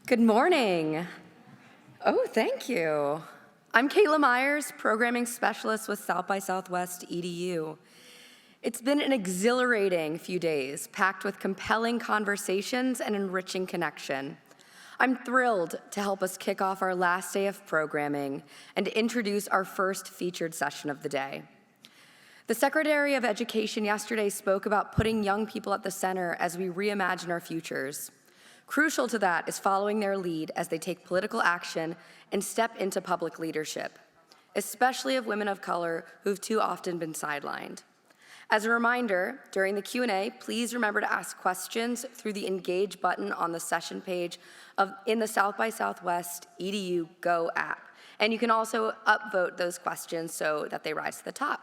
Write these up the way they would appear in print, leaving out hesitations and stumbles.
Good morning. Oh, thank you. I'm Kayla Myers, Programming Specialist with South by Southwest EDU. It's been an exhilarating few days, packed with compelling conversations and enriching connection. I'm thrilled to help us kick off our last day of programming and introduce our first featured session of the day. The Secretary of Education yesterday spoke about putting young people at the center as we reimagine our futures. Crucial to that is following their lead as they take political action and step into public leadership, especially of women of color who've too often been sidelined. As a reminder, during the Q&A, please remember to ask questions through the Engage button on the session page in the South by Southwest EDU Go app. And you can also upvote those questions so that they rise to the top.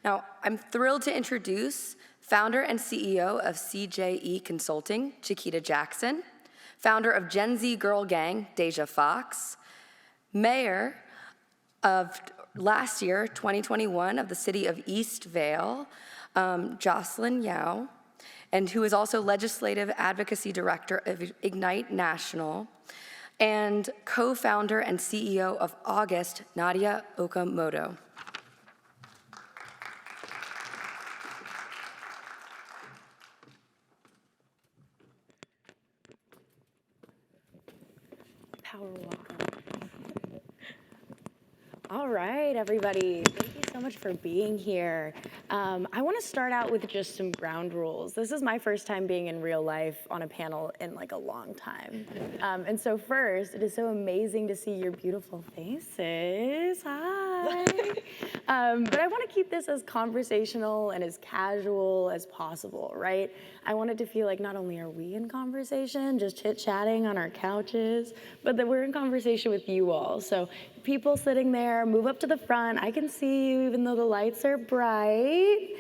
Now, I'm thrilled to introduce founder and CEO of CJE Consulting, Chiquita Jackson, founder of Gen Z Girl Gang, Deja Foxx, mayor of last year, 2021, of the city of East Vale, Jocelyn Yow, and who is also legislative advocacy director of Ignite National, and co-founder and CEO of August, Nadya Okamoto. Power welcome. All right, everybody. Thank you so much for being here. I want to start out with just some ground rules. This is my first time being in real life on a panel in like a long time. And so first, it is so amazing to see your beautiful faces. Hi. But I want to keep this as conversational and as casual as possible, right? I want it to feel like not only are we in conversation, just chit-chatting on our couches, but that we're in conversation with you all. So people sitting there, move up to the front. I can see you even though the lights are bright.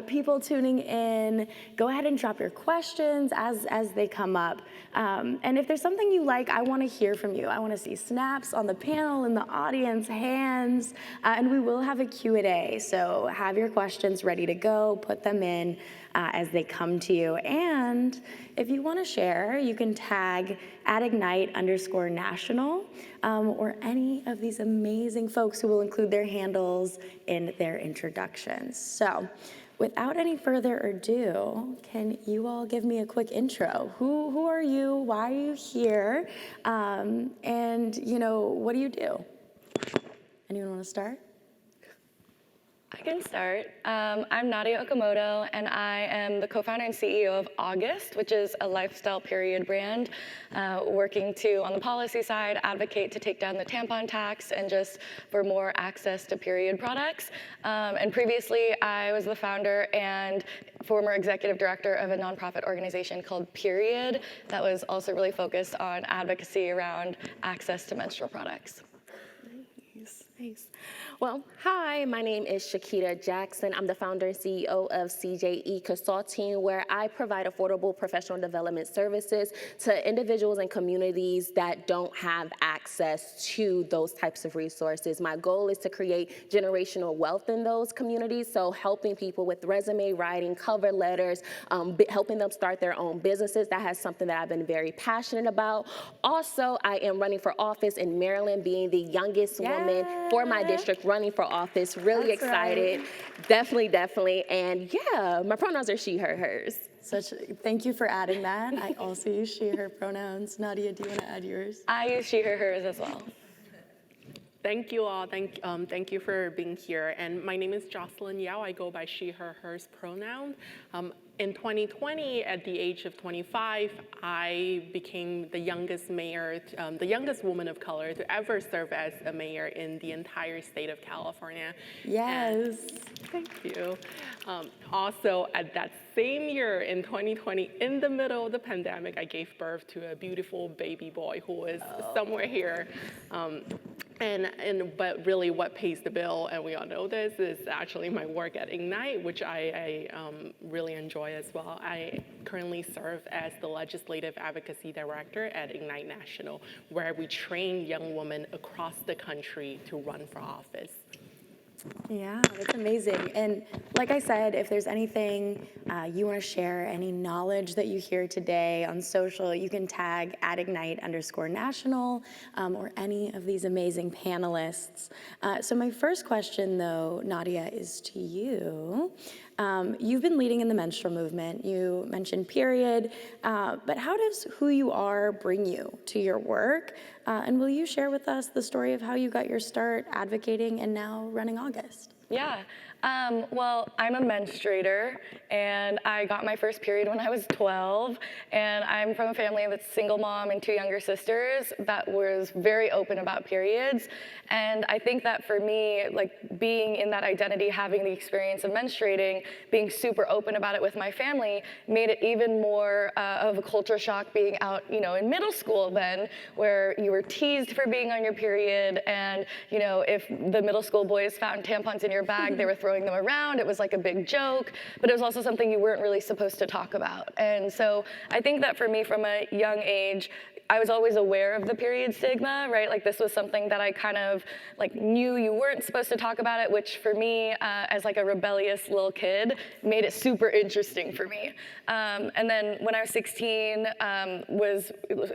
People tuning in, go ahead and drop your questions as they come up. And if there's something you like, I want to hear from you. I want to see snaps on the panel, in the audience, hands, and we will have a Q&A. So have your questions ready to go, put them in as they come to you. And if you want to share, you can tag @Ignite_National or any of these amazing folks who will include their handles in their introductions. So without any further ado, can you all give me a quick intro? Who are you? Why are you here? And, you know, what do you do? Anyone want to start? I can start. I'm Nadya Okamoto, and I am the co-founder and CEO of August, which is a lifestyle period brand, working to, on the policy side, advocate to take down the tampon tax and just for more access to period products. And previously, I was the founder and former executive director of a nonprofit organization called Period that was also really focused on advocacy around access to menstrual products. Nice. Well, hi, my name is Shakita Jackson. I'm the founder and CEO of CJE Consulting, where I provide affordable professional development services to individuals and communities that don't have access to those types of resources. My goal is to create generational wealth in those communities, so helping people with resume writing, cover letters, helping them start their own businesses. That has something that I've been very passionate about. Also, I am running for office in Maryland, being the youngest woman for my district running for office. Really excited. Right. Definitely. And yeah, my pronouns are she, her, hers. Thank you for adding that. I also use she, her pronouns. Nadya, do you want to add yours? I use she, her, hers as well. Thank you all. Thank you for being here. And my name is Jocelyn Yow. I go by she, her, hers pronoun. In 2020, at the age of 25, I became the youngest mayor, the youngest woman of color to ever serve as a mayor in the entire state of California. Yes. Thank you. Also, at that same year in 2020, in the middle of the pandemic, I gave birth to a beautiful baby boy who is somewhere here. But really what pays the bill, and we all know this, is actually my work at Ignite, which I really enjoy as well. I currently serve as the Legislative Advocacy Director at Ignite National, where we train young women across the country to run for office. Yeah, that's amazing. And like I said, if there's anything you want to share, any knowledge that you hear today on social, you can tag @Ignite_National or any of these amazing panelists. So my first question, though, Nadya, is to you. You've been leading in the menstrual movement. You mentioned period, but how does who you are bring you to your work? And will you share with us the story of how you got your start advocating and now running August? Yeah. Well, I'm a menstruator, and I got my first period when I was 12, and I'm from a family that's single mom and 2 younger sisters that was very open about periods, and I think that for me, like being in that identity, having the experience of menstruating, being super open about it with my family, made it even more of a culture shock being out, in middle school then, where you were teased for being on your period, and, if the middle school boys found tampons in your bag, they were throwing them around. It was like a big joke, but it was also something you weren't really supposed to talk about. And so I think that for me, from a young age, I was always aware of the period stigma, right? Like this was something that I kind of knew you weren't supposed to talk about it, which for me, as like a rebellious little kid, made it super interesting for me. And then when I was 16, was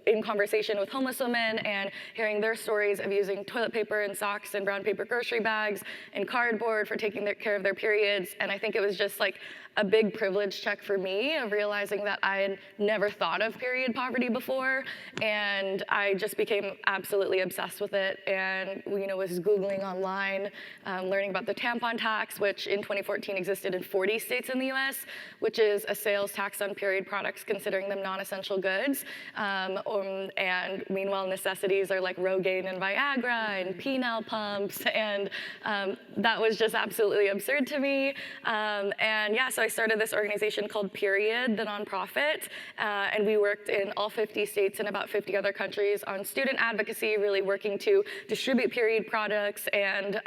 in conversation with homeless women and hearing their stories of using toilet paper and socks and brown paper grocery bags and cardboard for taking care of their periods. And I think it was just like a big privilege check for me of realizing that I had never thought of period poverty before, and I just became absolutely obsessed with it, and was Googling online, learning about the tampon tax, which in 2014 existed in 40 states in the US, which is a sales tax on period products considering them non-essential goods, and meanwhile necessities are like Rogaine and Viagra and penile pumps, and that was just absolutely absurd to me, and yeah, so I started this organization called Period, the nonprofit, and we worked in all 50 states and about 50 other countries on student advocacy, really working to distribute period products and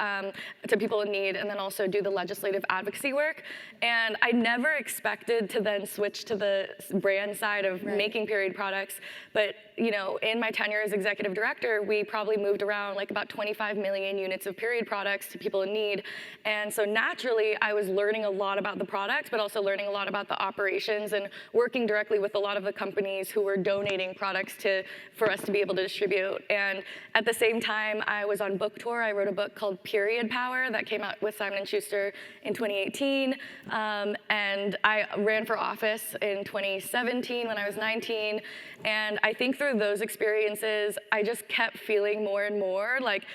to people in need, and then also do the legislative advocacy work. And I never expected to then switch to the brand side of making period products, but in my tenure as executive director, we probably moved around like about 25 million units of period products to people in need. And so naturally, I was learning a lot about the product, but also learning a lot about the operations and working directly with a lot of the companies who were donating products for us to be able to distribute. And at the same time, I was on book tour. I wrote a book called Period Power that came out with Simon & Schuster in 2018. And I ran for office in 2017 when I was 19. And I think through those experiences, I just kept feeling more and more like,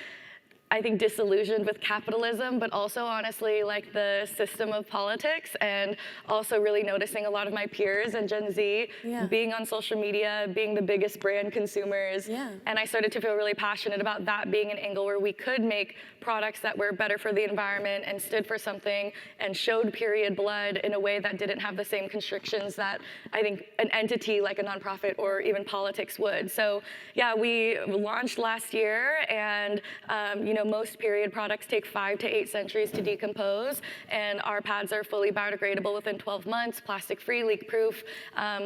I think, disillusioned with capitalism, but also honestly like the system of politics, and also really noticing a lot of my peers and Gen Z being on social media, being the biggest brand consumers. And I started to feel really passionate about that being an angle where we could make products that were better for the environment and stood for something and showed period blood in a way that didn't have the same constrictions that I think an entity like a nonprofit or even politics would. So yeah, we launched last year, and most period products take 5 to 8 centuries to decompose, and our pads are fully biodegradable within 12 months, plastic-free, leak-proof.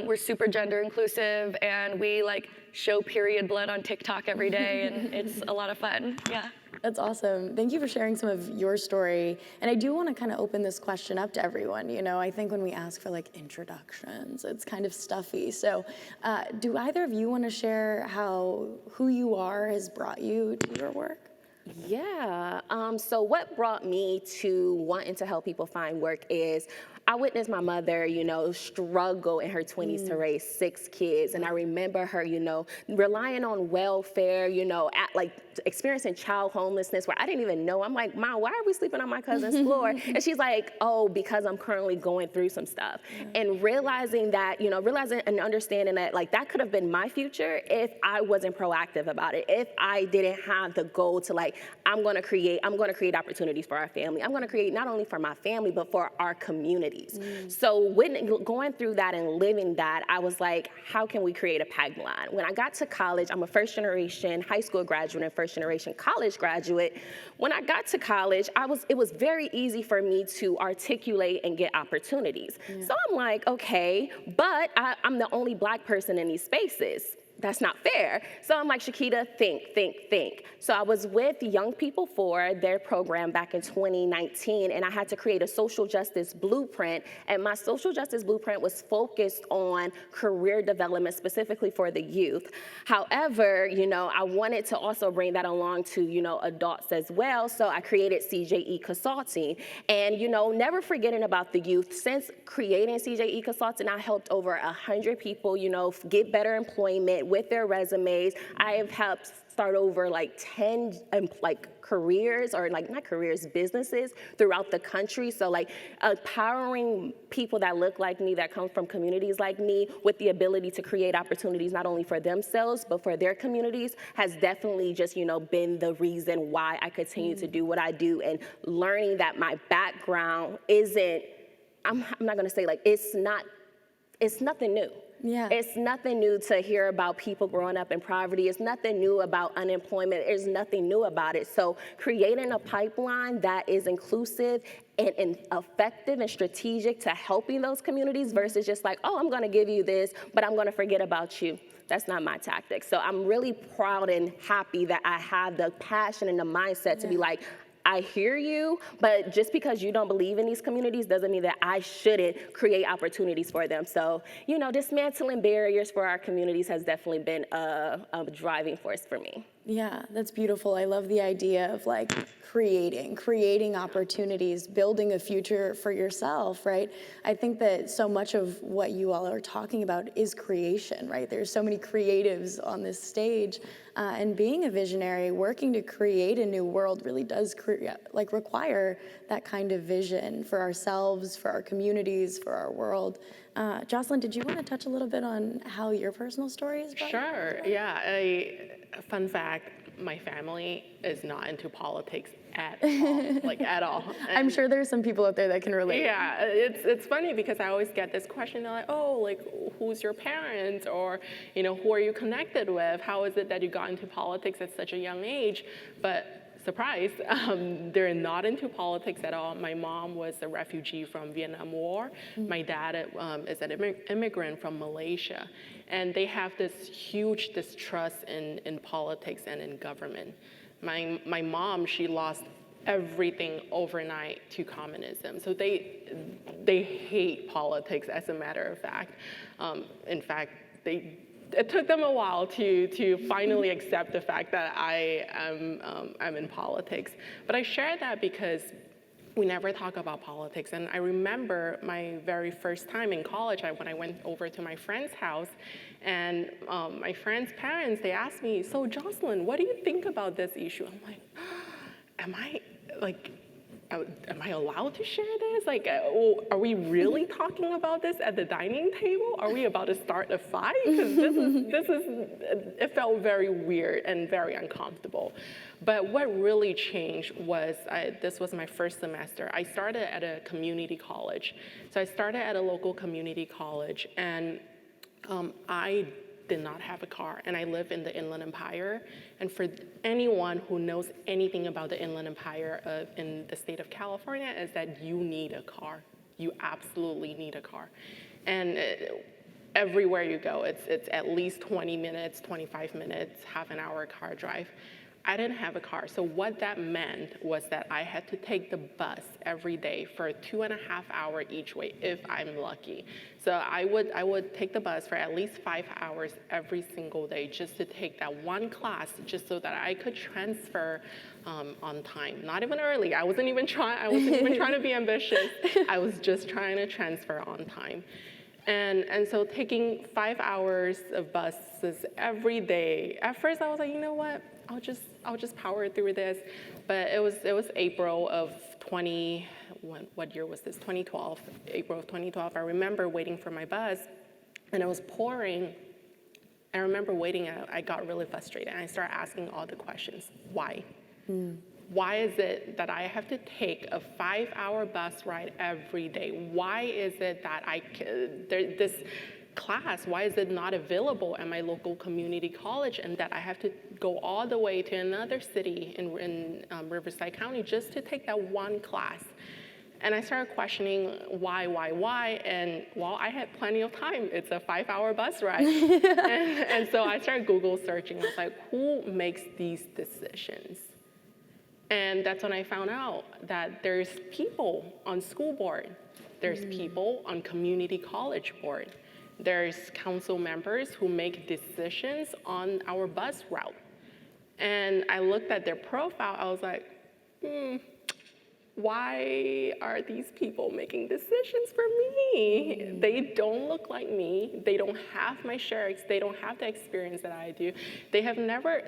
We're super gender inclusive, and we show period blood on TikTok every day, and it's a lot of fun. Yeah. That's awesome. Thank you for sharing some of your story. And I do want to kind of open this question up to everyone. I think when we ask for introductions, it's kind of stuffy. So do either of you want to share how who you are has brought you to your work? Yeah, so what brought me to wanting to help people find work is I witnessed my mother, struggle in her 20s to raise 6 kids. And I remember her, relying on welfare, experiencing child homelessness where I didn't even know. I'm like, Mom, why are we sleeping on my cousin's floor? And she's like, oh, because I'm currently going through some stuff. And realizing that, realizing and understanding that that could have been my future if I wasn't proactive about it, if I didn't have the goal to I'm gonna create opportunities for our family. I'm gonna create not only for my family, but for our communities. So when going through that and living that, I was like, how can we create a pipeline? When I got to college, I'm a first generation high school graduate and first generation college graduate. When I got to college, it was very easy for me to articulate and get opportunities. So I'm like, okay, but I'm the only Black person in these spaces. that's not fair. So I'm like, Shakita, think. So I was with Young People for their program back in 2019, and I had to create a social justice blueprint. And my social justice blueprint was focused on career development, specifically for the youth. However, I wanted to also bring that along to, adults as well. So I created CJE Consulting. And, never forgetting about the youth. Since creating CJE Consulting, I helped over 100 people, get better employment with their resumes. I have helped start over 10 careers, or not careers, businesses throughout the country. So empowering people that look like me, that come from communities like me, with the ability to create opportunities not only for themselves, but for their communities, has definitely just, been the reason why I continue to do what I do. And learning that my background isn't, I'm not gonna say it's nothing new. Yeah. It's nothing new to hear about people growing up in poverty. It's nothing new about unemployment. There's nothing new about it. So creating a pipeline that is inclusive and effective and strategic to helping those communities versus just I'm gonna give you this, but I'm gonna forget about you. That's not my tactic. So I'm really proud and happy that I have the passion and the mindset to be I hear you, but just because you don't believe in these communities doesn't mean that I shouldn't create opportunities for them. So, dismantling barriers for our communities has definitely been a driving force for me. Yeah, that's beautiful. I love the idea of creating opportunities, building a future for yourself, right? I think that so much of what you all are talking about is creation, right? There's so many creatives on this stage, and being a visionary, working to create a new world really does require that kind of vision for ourselves, for our communities, for our world. Jocelyn, did you want to touch a little bit on how your personal story is? Sure, yeah. Fun fact, my family is not into politics at all, at all. And I'm sure there's some people out there that can relate. yeah, it's funny because I always get this question, they're who's your parents, or, who are you connected with? How is it that you got into politics at such a young age? But surprise, they're not into politics at all. My mom was a refugee from Vietnam War. My dad is an immigrant from Malaysia. And they have this huge distrust in politics and in government. My mom, she lost everything overnight to communism. So they hate politics, as a matter of fact. In fact, it took them a while to finally accept the fact that I'm in politics. But I share that because we never talk about politics. And I remember my very first time in college, when I went over to my friend's house, and my friend's parents, they asked me, so Jocelyn, what do you think about this issue? I'm like, am I allowed to share this? Are we really talking about this at the dining table? Are we about to start a fight? Because it felt very weird and very uncomfortable. But what really changed was, this was my first semester. I started at a community college. So I started at a local community college, and I did not have a car, and I live in the Inland Empire. And for anyone who knows anything about the Inland Empire in the state of California, is that you need a car. You absolutely need a car. And everywhere you go, it's at least 20 minutes, 25 minutes, half an hour car drive. I didn't have a car, so what that meant was that I had to take the bus every day for 2.5 hours each way, if I'm lucky. So I would take the bus for at least 5 hours every single day just to take that one class, just so that I could transfer on time. Not even early. I wasn't even trying to be ambitious. I was just trying to transfer on time. And so taking 5 hours of buses every day, at first I was like, you know what? I'll just power through this. But it was April of what year was this? 2012, April of 2012. I remember waiting for my bus, and it was pouring. I remember waiting, I got really frustrated, and I started asking all the questions. Why? Why is it that I have to take a 5-hour bus ride every day? Why is it that this class, why is it not available at my local community college, and that I have to go all the way to another city in Riverside County just to take that one class? And I started questioning why, and well, I had plenty of time. It's a 5-hour bus ride. and so I started Google searching. I was like, who makes these decisions? And that's when I found out that there's people on school board. There's people on community college board. There's council members who make decisions on our bus route. And I looked at their profile, I was like, why are these people making decisions for me? They don't look like me. They don't have my shares. They don't have the experience that I do. They have never,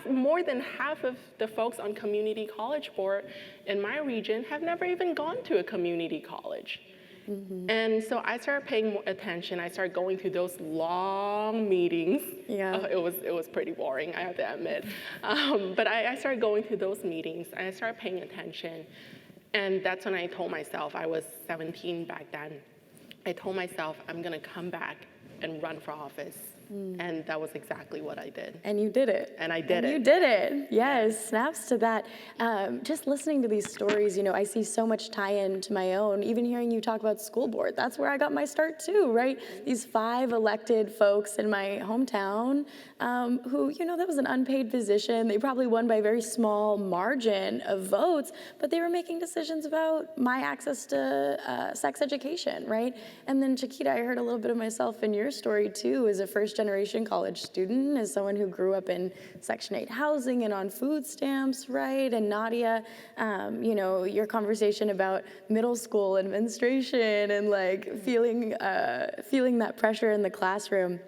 more than half of the folks on community college board in my region have never even gone to a community college. And so I started paying more attention. I started going to those long meetings. Yeah. It was pretty boring, I have to admit. But I started going to those meetings, and I started paying attention. And that's when I told myself, I was 17 back then, I told myself, I'm gonna come back and run for office. And that was exactly what I did. And you did it. And I did it. You did it. Yes, snaps to that. Just listening to these stories, I see so much tie-in to my own. Even hearing you talk about school board, that's where I got my start too, right? These 5 elected folks in my hometown who, that was an unpaid position. They probably won by a very small margin of votes, but they were making decisions about my access to sex education, right? And then Chiquita, I heard a little bit of myself in your story too, as a first-generation college student, as someone who grew up in Section 8 housing and on food stamps, right? And Nadya, your conversation about middle school administration and like feeling that pressure in the classroom.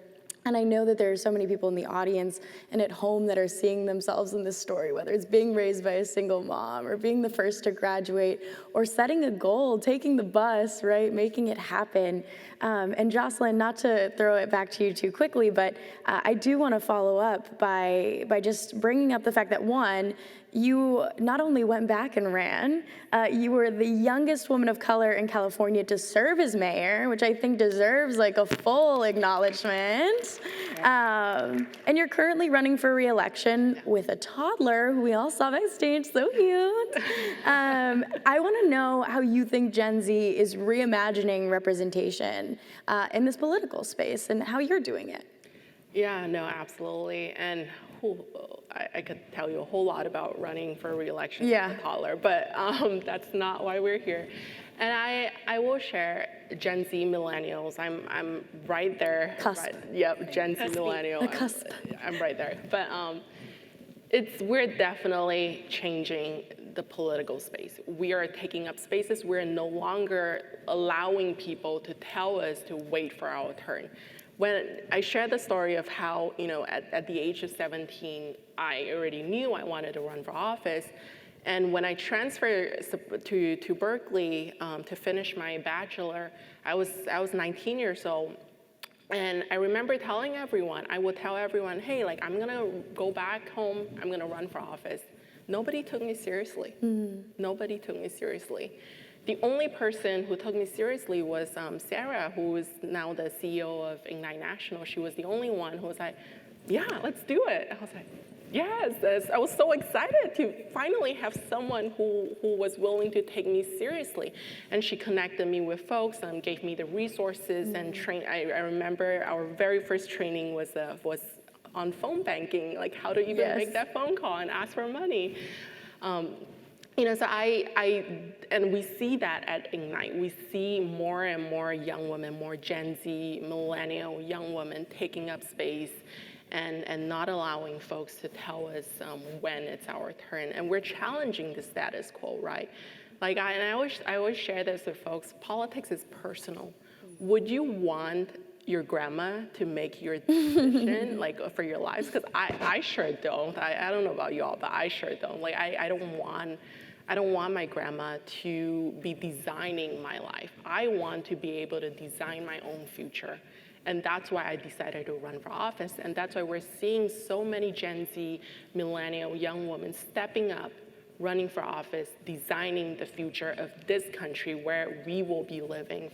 And I know that there are so many people in the audience and at home that are seeing themselves in this story, whether it's being raised by a single mom or being the first to graduate or setting a goal, taking the bus, right, making it happen. And Jocelyn, not to throw it back to you too quickly, but I do want to follow up by just bringing up the fact that, one, you not only went back and ran, you were the youngest woman of color in California to serve as mayor, which I think deserves like a full acknowledgement. And you're currently running for re-election with a toddler who we all saw backstage, so cute. I want to know how you think Gen Z is reimagining representation in this political space and how you're doing it. Yeah, no, absolutely. And I could tell you a whole lot about running for re-election as a toddler, but that's not why we're here. And I will share Gen Z millennials. I'm right there. Cusp. Right, yep, Gen Z millennial. The cusp. I'm right there. But we're definitely changing the political space. We are taking up spaces. We're no longer allowing people to tell us to wait for our turn. When I shared the story of how, at the age of 17, I already knew I wanted to run for office. And when I transferred to Berkeley to finish my bachelor, I was 19 years old. And I remember telling everyone, I would tell everyone, hey, I'm gonna go back home, I'm gonna run for office. Nobody took me seriously. Nobody took me seriously. The only person who took me seriously was Sarah, who is now the CEO of Ignite National. She was the only one who was like, yeah, let's do it. I was like, yes. I was so excited to finally have someone who was willing to take me seriously. And she connected me with folks and gave me the resources and train. I remember our very first training was on phone banking, like how to even make that phone call and ask for money. So and we see that at Ignite. We see more and more young women, more Gen Z, millennial young women taking up space and not allowing folks to tell us when it's our turn. And we're challenging the status quo, right? I always share this with folks, politics is personal. Would you want your grandma to make your decision for your lives? Because I sure don't. I don't know about y'all, but I sure don't. I don't want my grandma to be designing my life. I want to be able to design my own future. And that's why I decided to run for office. And that's why we're seeing so many Gen Z, millennial, young women stepping up, running for office, designing the future of this country where we will be living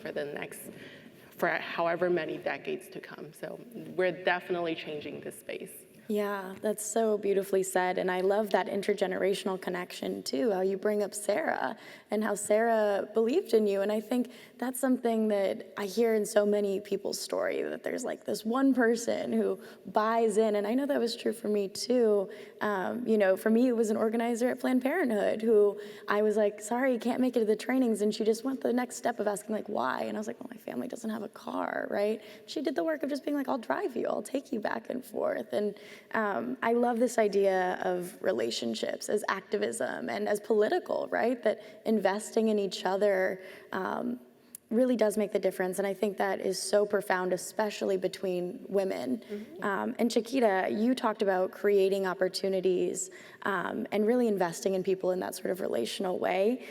for however many decades to come. So we're definitely changing this space. Yeah, that's so beautifully said. And I love that intergenerational connection too, how you bring up Sarah and how Sarah believed in you. And I think that's something that I hear in so many people's story, that there's like this one person who buys in. And I know that was true for me too. You know, for me, it was an organizer at Planned Parenthood who I was like, sorry, can't make it to the trainings. And she just went the next step of asking like, why? And I was like, well, my family doesn't have a car, right? She did the work of just being like, I'll drive you, I'll take you back and forth. And I love this idea of relationships as activism and as political, right? That investing in each other really does make the difference. And I think that is so profound, especially between women. And Chiquita, you talked about creating opportunities and really investing in people in that sort of relational way.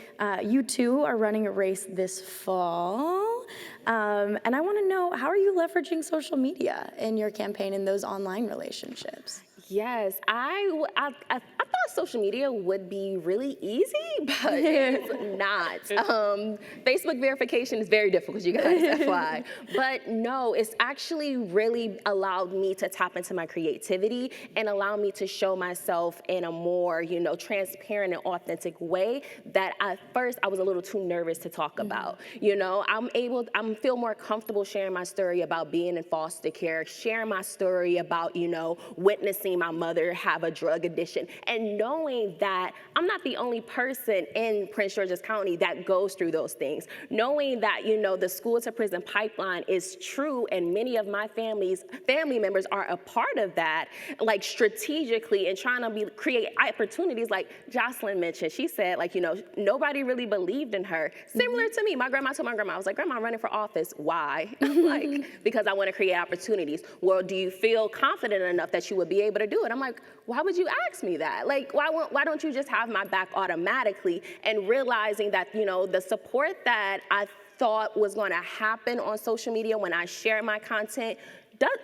You too are running a race this fall. And I want to know, how are you leveraging social media in your campaign in those online relationships? Yes, I thought social media would be really easy, but it's not. Facebook verification is very difficult, you guys, that's why. But no, it's actually really allowed me to tap into my creativity and allow me to show myself in a more, you know, transparent and authentic way that at first I was a little too nervous to talk about. You know, I feel more comfortable sharing my story about being in foster care, sharing my story about, you know, witnessing my mother have a drug addiction, and knowing that I'm not the only person in Prince George's County that goes through those things. Knowing that, you know, the school to prison pipeline is true, and many of my family members are a part of that, like strategically, and trying to create opportunities like Jocelyn mentioned. She said, like, you know, nobody really believed in her. Similar to me, my grandma told my grandma, I was like, Grandma, I'm running for office. Why? Like, because I want to create opportunities. Well, do you feel confident enough that you would be able to do it? I'm like, why would you ask me that? Like, why don't you just have my back automatically? And realizing that, you know, the support that I thought was going to happen on social media when I share my content,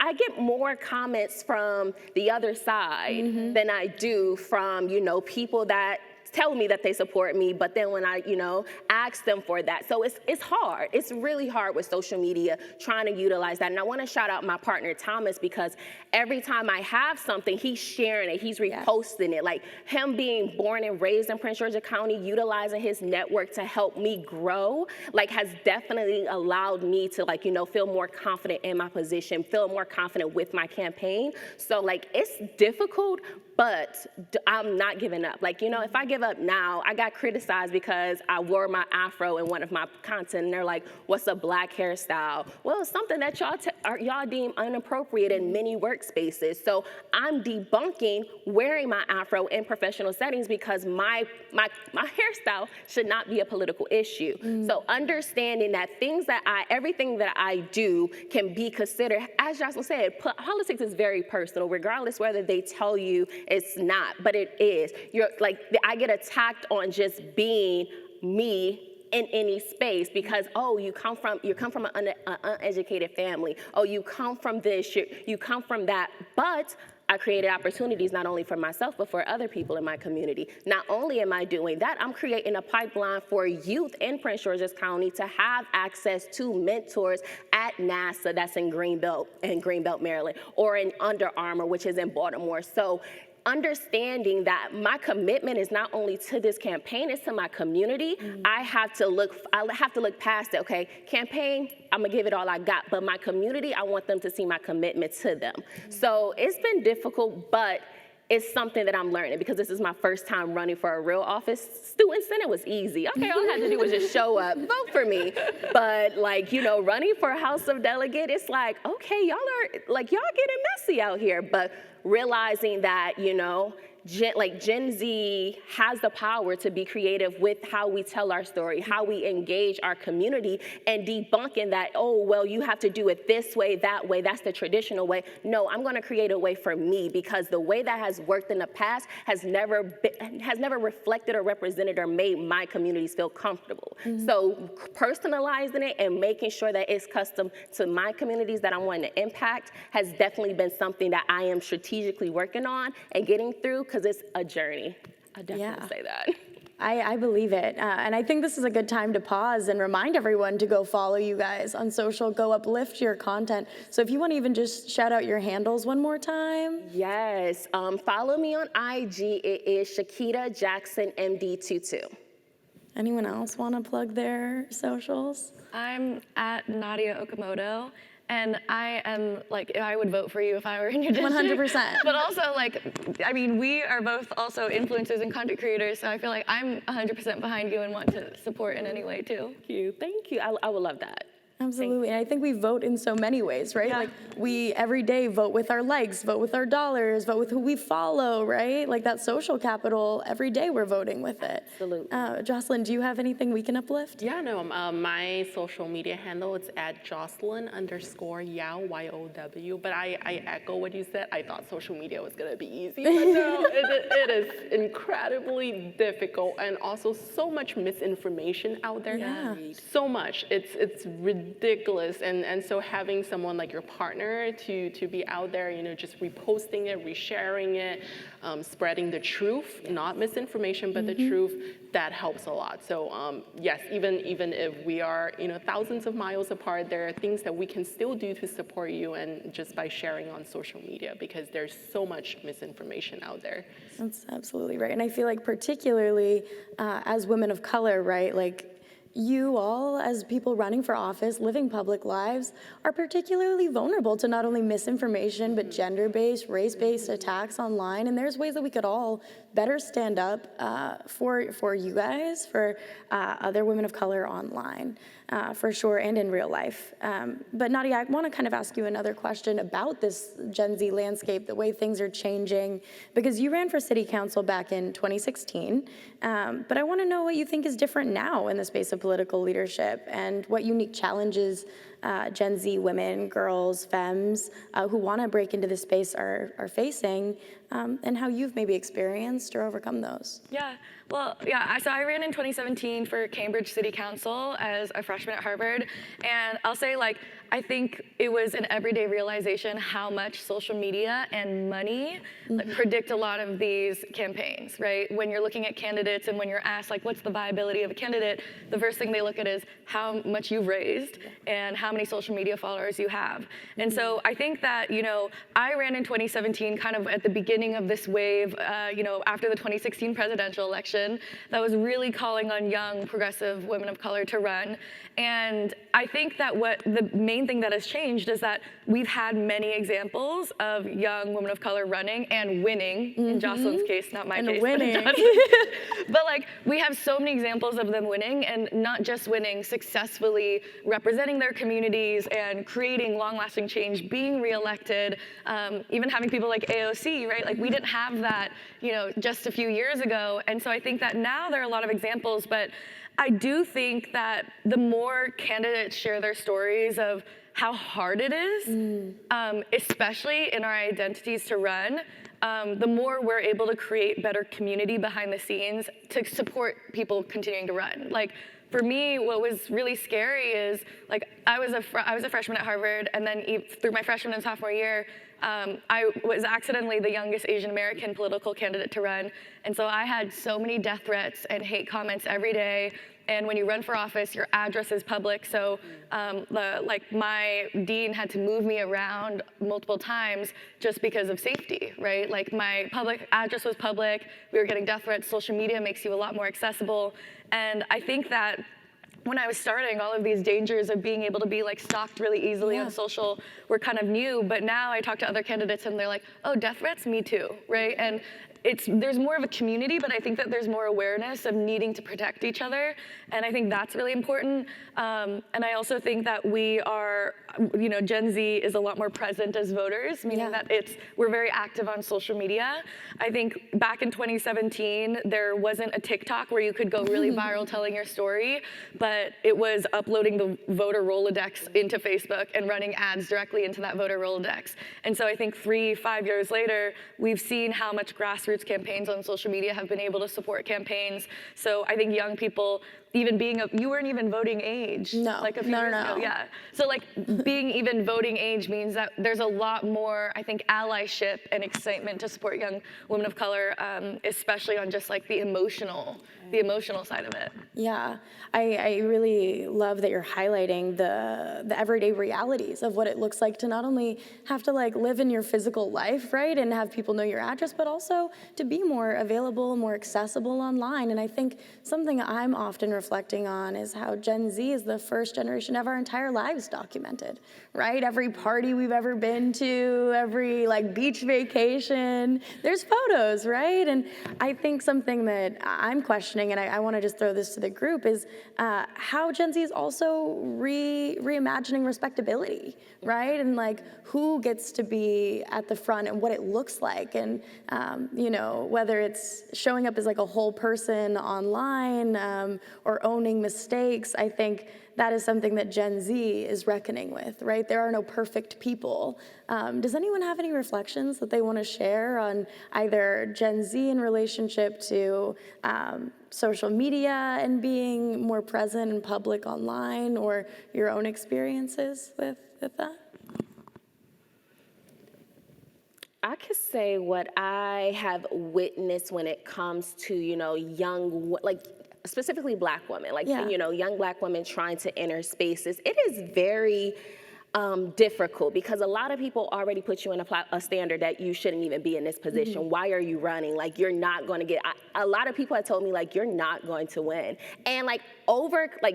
I get more comments from the other side than I do from, you know, people that tell me that they support me, but then when I, you know, ask them for that. So it's hard. It's really hard with social media trying to utilize that. And I want to shout out my partner, Thomas, because every time I have something, he's sharing it, he's reposting it. Like him being born and raised in Prince George's County, utilizing his network to help me grow, like has definitely allowed me to, like, you know, feel more confident in my position, feel more confident with my campaign. So like, it's difficult, but I'm not giving up. Like, you know, if I give up now, I got criticized because I wore my afro in one of my content, and they're like, what's a black hairstyle? Well, it's something that y'all deem inappropriate in many workspaces. So I'm debunking wearing my afro in professional settings because my hairstyle should not be a political issue. So understanding that everything that I do can be considered, as Jocelyn said, politics is very personal, regardless whether they tell you it's not, but it is. You're like, I get attacked on just being me in any space because, oh, you come from an uneducated family. Oh, you come from this, you come from that. But I created opportunities not only for myself, but for other people in my community. Not only am I doing that, I'm creating a pipeline for youth in Prince George's County to have access to mentors at NASA, that's in Greenbelt, Maryland, or in Under Armour, which is in Baltimore. So understanding that my commitment is not only to this campaign, it's to my community. I have to look past it. Okay, campaign, I'm gonna give it all I got, but my community, I want them to see my commitment to them. So it's been difficult, but it's something that I'm learning because this is my first time running for a real office. Student Senate was easy. Okay, all I had to do was just show up, vote for me. But like, you know, running for House of Delegate, it's like, okay, y'all getting messy out here. But realizing that, you know, Gen Z has the power to be creative with how we tell our story, how we engage our community, and debunking that, oh, well, you have to do it this way, that way, that's the traditional way. No, I'm gonna create a way for me because the way that has worked in the past has never reflected or represented or made my communities feel comfortable. So personalizing it and making sure that it's custom to my communities that I want to impact has definitely been something that I am strategically working on and getting through, because it's a journey. I definitely say that. I believe it. And I think this is a good time to pause and remind everyone to go follow you guys on social, go uplift your content. So if you want to even just shout out your handles one more time. Yes, follow me on IG. It is Shakita Jackson MD22. Anyone else want to plug their socials? I'm at Nadya Okamoto, and I am, like, I would vote for you if I were in your district. 100%. But also, like, I mean, we are both also influencers and content creators, so I feel like I'm 100% behind you and want to support in any way, too. Thank you. I would love that. Absolutely, and I think we vote in so many ways, right? Yeah. Like we every day vote with our likes, vote with our dollars, vote with who we follow, right? Like that social capital, every day we're voting with it. Absolutely. Jocelyn, do you have anything we can uplift? Yeah, no, my social media handle is at Jocelyn_Yow, Y-O-W, but I echo what you said. I thought social media was gonna be easy, but no, it is incredibly difficult, and also so much misinformation out there. Yeah. So much, it's ridiculous, and so having someone like your partner to be out there, you know, just reposting it, resharing it, spreading the truth, not misinformation, but the truth, that helps a lot. So yes, even if we are, you know, thousands of miles apart, there are things that we can still do to support you, and just by sharing on social media, because there's so much misinformation out there. That's absolutely right, and I feel like particularly as women of color, right, like you all, as people running for office, living public lives, are particularly vulnerable to not only misinformation, but gender-based, race-based attacks online. And there's ways that we could all better stand up for you guys, for other women of color online, for sure, and in real life. But Nadya, I want to kind of ask you another question about this Gen Z landscape, the way things are changing, because you ran for city council back in 2016, but I want to know what you think is different now in the space of political leadership, and what unique challenges Gen Z women, girls, femmes who want to break into this space are facing, and how you've maybe experienced or overcome those. Yeah, well, yeah, so I ran in 2017 for Cambridge City Council as a freshman at Harvard, and I'll say, like, I think it was an everyday realization how much social media and money like, predict a lot of these campaigns, right? When you're looking at candidates and when you're asked, like, what's the viability of a candidate, the first thing they look at is how much you've raised and how many social media followers you have. And so I think that, you know, I ran in 2017 kind of at the beginning of this wave, you know, after the 2016 presidential election, that was really calling on young, progressive women of color to run. And I think that what the main thing that has changed is that we've had many examples of young women of color running and winning, in Jocelyn's case, not my case, winning. but like we have so many examples of them winning, and not just winning, successfully representing their communities and creating long-lasting change, being reelected, even having people like AOC, right? Like we didn't have that, you know, just a few years ago. And so I think that now there are a lot of examples, but I do think that the more candidates share their stories of how hard it is, especially in our identities to run, the more we're able to create better community behind the scenes to support people continuing to run. Like, for me, what was really scary is, like, I was a freshman at Harvard, and then through my freshman and sophomore year, I was accidentally the youngest Asian American political candidate to run, and so I had so many death threats and hate comments every day. And when you run for office, your address is public, so my dean had to move me around multiple times just because of safety, right? Like my public address was public, we were getting death threats, social media makes you a lot more accessible, and I think that when I was starting, all of these dangers of being able to be like stalked really easily on social were kind of new, but now I talk to other candidates and they're like, oh, death threats, me too, right? And there's more of a community, but I think that there's more awareness of needing to protect each other, and I think that's really important. And I also think that we are, you know, Gen Z is a lot more present as voters, meaning that we're very active on social media. I think back in 2017, there wasn't a TikTok where you could go really viral telling your story, but it was uploading the voter Rolodex into Facebook and running ads directly into that voter Rolodex. And so I think 3-5 years later, we've seen how much grassroots campaigns on social media have been able to support campaigns. So I think young people you weren't even voting age. No, like a few no, years no. ago. Yeah. So like being even voting age means that there's a lot more, I think, allyship and excitement to support young women of color, especially on just like the emotional side of it. Yeah, I really love that you're highlighting the everyday realities of what it looks like to not only have to like live in your physical life, right, and have people know your address, but also to be more available, more accessible online. And I think something I'm often reflecting on is how Gen Z is the first generation to have our entire lives documented, right? Every party we've ever been to, every like beach vacation, there's photos, right? And I think something that I'm questioning, and I want to just throw this to the group, is how Gen Z is also reimagining respectability, right? And like who gets to be at the front and what it looks like, and you know, whether it's showing up as like a whole person online or owning mistakes. I think that is something that Gen Z is reckoning with, right? There are no perfect people. Does anyone have any reflections that they want to share on either Gen Z in relationship to social media and being more present in public online, or your own experiences with that? I could say what I have witnessed when it comes to, you know, young, like specifically Black women, like, Yeah. you know, young Black women trying to enter spaces. It is very difficult because a lot of people already put you in a standard that you shouldn't even be in this position. Mm-hmm. Why are you running? Like, you're not going to get, a lot of people have told me, like, you're not going to win. And like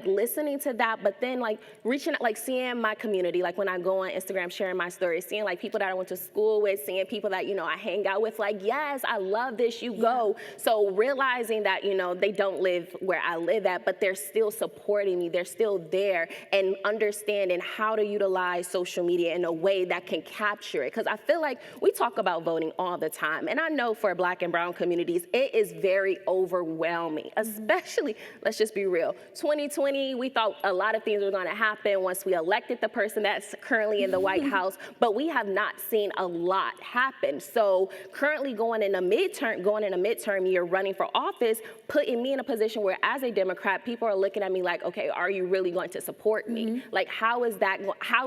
listening to that, but then like reaching, like seeing my community, like when I go on Instagram, sharing my stories, seeing like people that I went to school with, seeing people that, you know, I hang out with, like, yes, I love this, you go. So realizing that, you know, they don't live where I live at, but they're still supporting me, they're still there, and understanding how to utilize social media in a way that can capture it. Because I feel like we talk about voting all the time, and I know for Black and brown communities, it is very overwhelming, especially, let's just be real, 2020, we thought a lot of things were going to happen once we elected the person that's currently in the White House, but we have not seen a lot happen. So currently going in a midterm year running for office, putting me in a position where as a Democrat, people are looking at me like, okay, are you really going to support me? Like, how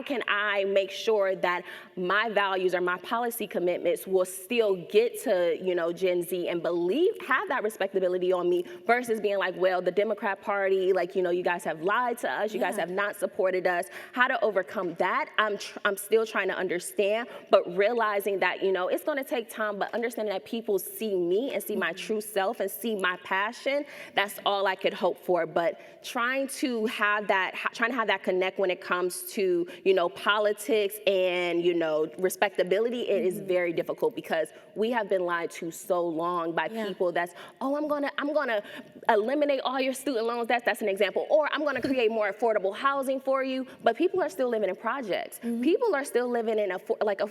can I make sure that my values or my policy commitments will still get to, you know, Gen Z and have that respectability on me, versus being like, well, the Democrat Party, like, you know, you guys have lied to us, you guys have not supported us. How to overcome that, I'm still trying to understand, but realizing that, you know, it's going to take time, but understanding that people see me and see my true self and see my passion, that's all I could hope for. But trying to have that connect when it comes to, you know, politics and, you know, respectability, it is very difficult because we have been lied to so long by people that's, oh, I'm gonna eliminate all your student loans, that's an example, or I'm gonna create more affordable housing for you, but people are still living in projects. People are still living in a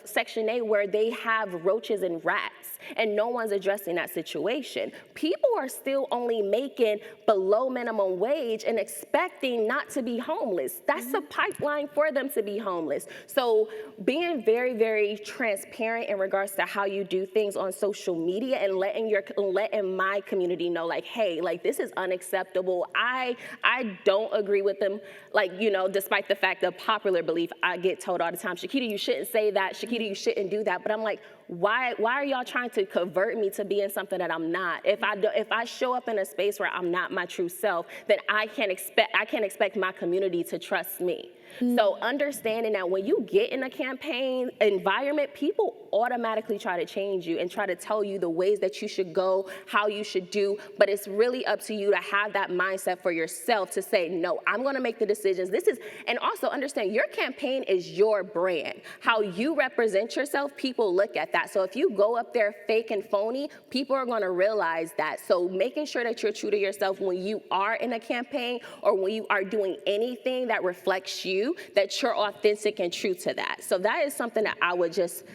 Section 8 where they have roaches and rats, and no one's addressing that situation. People are still only making below minimum wage and expecting not to be homeless. That's a pipeline for them to be homeless. So being very, very transparent in regards to how you do things on social media and letting my community know, like, hey, like, this is unacceptable. I don't agree with them. Like, you know, despite the fact of popular belief, I get told all the time, Shakita, you shouldn't say that. Shakita, you shouldn't do that. But I'm like, why are y'all trying to convert me to being something that I'm not? If I show up in a space where I'm not my true self, then I can't expect my community to trust me. So understanding that when you get in a campaign environment, people automatically try to change you and try to tell you the ways that you should go, how you should do, but it's really up to you to have that mindset for yourself to say, no, I'm gonna make the decisions. And also understand your campaign is your brand. How you represent yourself, people look at that. So if you go up there fake and phony, people are gonna realize that. So making sure that you're true to yourself when you are in a campaign or when you are doing anything that reflects you, that you're authentic and true to that. So that is something that I would just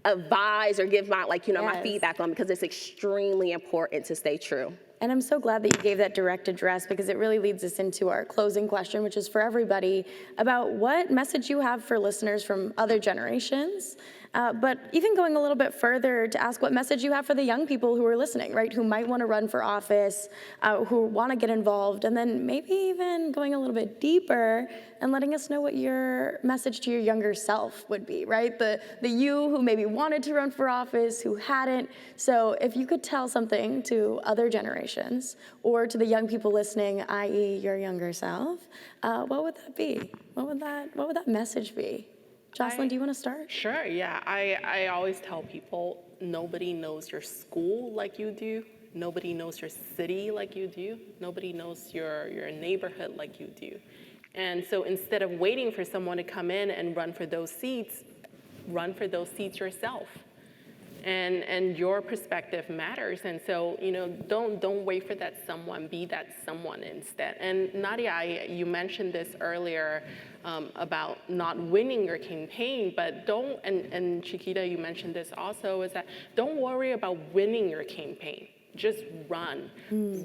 advise or give my, like, you know, my feedback on, because it's extremely important to stay true. And I'm so glad that you gave that direct address, because it really leads us into our closing question, which is for everybody, about what message you have for listeners from other generations, But even going a little bit further to ask what message you have for the young people who are listening, right, who might want to run for office, who want to get involved, and then maybe even going a little bit deeper and letting us know what your message to your younger self would be, right? The you who maybe wanted to run for office, who hadn't. So if you could tell something to other generations or to the young people listening, i.e. your younger self, what would that be? What would that message be? Jocelyn, do you want to start? Sure, yeah. I always tell people, nobody knows your school like you do. Nobody knows your city like you do. Nobody knows your neighborhood like you do. And so instead of waiting for someone to come in and run for those seats yourself. And your perspective matters. And so, don't wait for that someone, be that someone instead. And Nadya, you mentioned this earlier about not winning your campaign, but and Chiquita, you mentioned this also, is that don't worry about winning your campaign. Just run.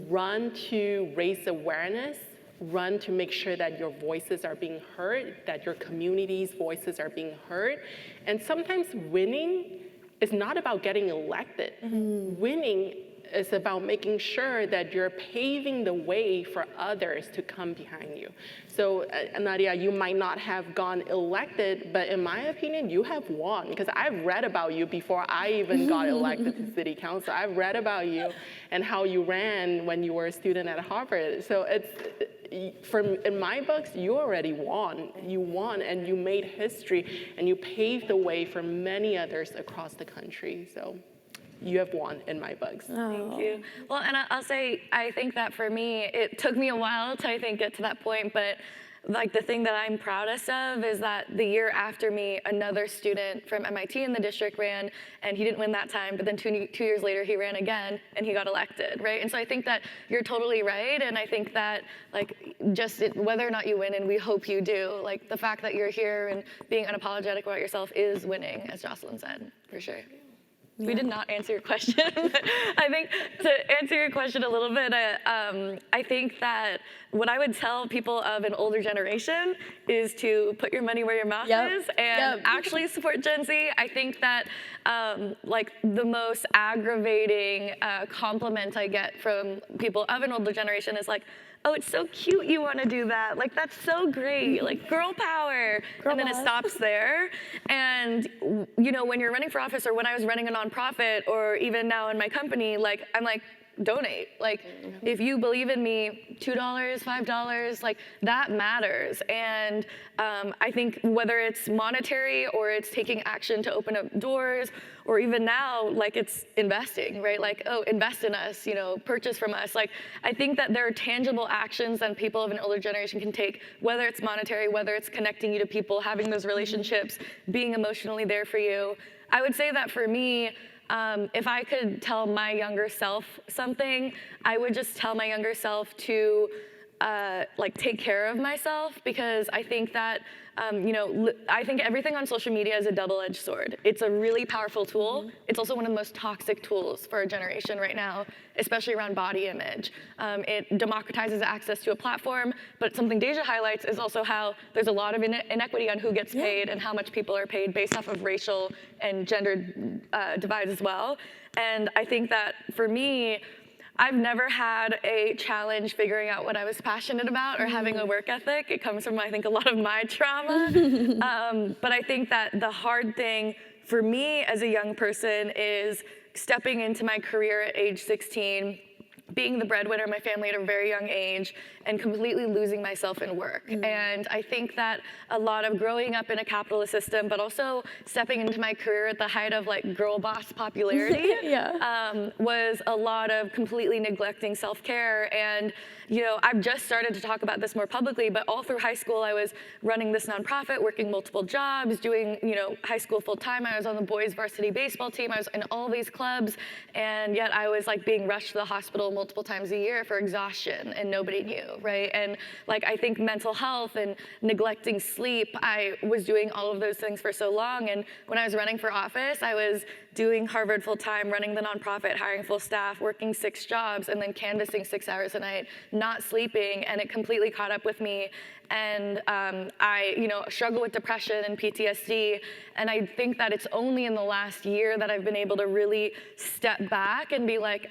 Run to raise awareness. Run to make sure that your voices are being heard, that your community's voices are being heard. And sometimes winning is not about getting elected. Winning is about making sure that you're paving the way for others to come behind you. So Nadya, you might not have gone elected, but in my opinion, you have won, because I've read about you before I even got elected to city council. I've read about you and how you ran when you were a student at Harvard. So in my books, you already won. You won, and you made history, and you paved the way for many others across the country. So you have won in my books. Thank you. Well, and I'll say, I think that for me, it took me a while to, get to that point, but the thing that I'm proudest of is that the year after me, another student from MIT in the district ran, and he didn't win that time, but then two years later, he ran again, and he got elected, right? And so I think that you're totally right, and I think that, whether or not you win, and we hope you do, the fact that you're here and being unapologetic about yourself is winning, as Jocelyn said, for sure. Yeah. We did not answer your question. I think to answer your question a little bit, I think that what I would tell people of an older generation is to put your money where your mouth is and actually support Gen Z. I think that the most aggravating compliment I get from people of an older generation is oh, it's so cute you want to do that. That's so great. Girl power. And then it stops there. And, when you're running for office, or when I was running a nonprofit, or even now in my company, I'm donate. If you believe in me, $2, $5, that matters. And I think whether it's monetary or it's taking action to open up doors, or even now, it's investing, right? Oh, invest in us, purchase from us. I think that there are tangible actions that people of an older generation can take, whether it's monetary, whether it's connecting you to people, having those relationships, being emotionally there for you. I would say that for me, if I could tell my younger self something, I would just tell my younger self to take care of myself, because I think that I think everything on social media is a double-edged sword. It's a really powerful tool. It's also one of the most toxic tools for our generation right now, especially around body image. It democratizes access to a platform, but something Deja highlights is also how there's a lot of inequity on who gets paid and how much people are paid based off of racial and gender divides as well. And I think that for me, I've never had a challenge figuring out what I was passionate about or having a work ethic. It comes from, I think, a lot of my trauma. But I think that the hard thing for me as a young person is stepping into my career at age 16, being the breadwinner of my family at a very young age, and completely losing myself in work. And I think that a lot of growing up in a capitalist system, but also stepping into my career at the height of girl boss popularity, was a lot of completely neglecting self-care. And I've just started to talk about this more publicly, but all through high school, I was running this nonprofit, working multiple jobs, doing high school full-time. I was on the boys varsity baseball team. I was in all these clubs, and yet I was being rushed to the hospital multiple times a year for exhaustion, and nobody knew, right? And like, I think mental health and neglecting sleep, I was doing all of those things for so long, and when I was running for office, I was doing Harvard full-time, running the nonprofit, hiring full staff, working 6 jobs, and then canvassing 6 hours a night, not sleeping, and it completely caught up with me. And I, struggle with depression and PTSD, and I think that it's only in the last year that I've been able to really step back and be like,